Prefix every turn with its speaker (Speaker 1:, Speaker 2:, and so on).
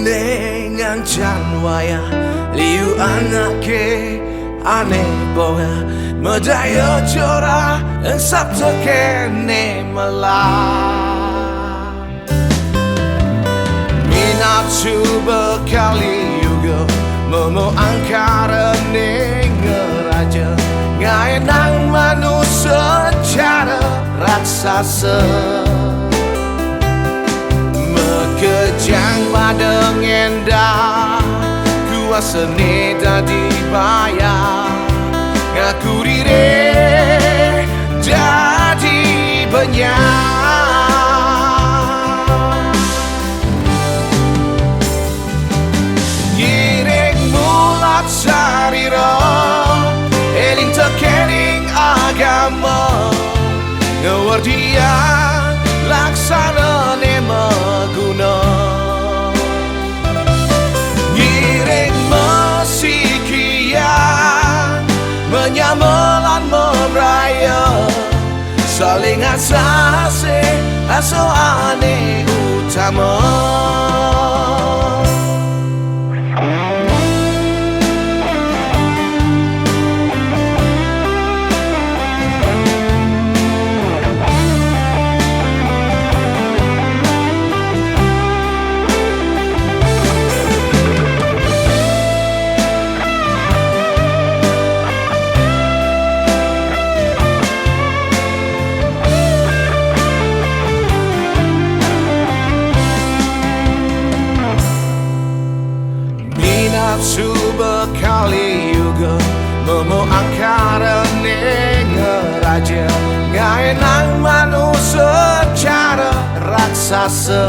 Speaker 1: dengan janwaya liu anake ane boga medaya jora sabtu kene malam minapsu bekali juga momo angkara ngeraja ngaenang manusia secara raksasa kejang badeng endah kuasa neda dibayar ngaku diri jadi banyak giring mulat sarira eling tekening agama ngewardian laksana maguna giring mesikian menyamelan meraya saling asase asoane utama nafsu bekali juga momo angkara ngeraja ngaenang manusia secara raksasa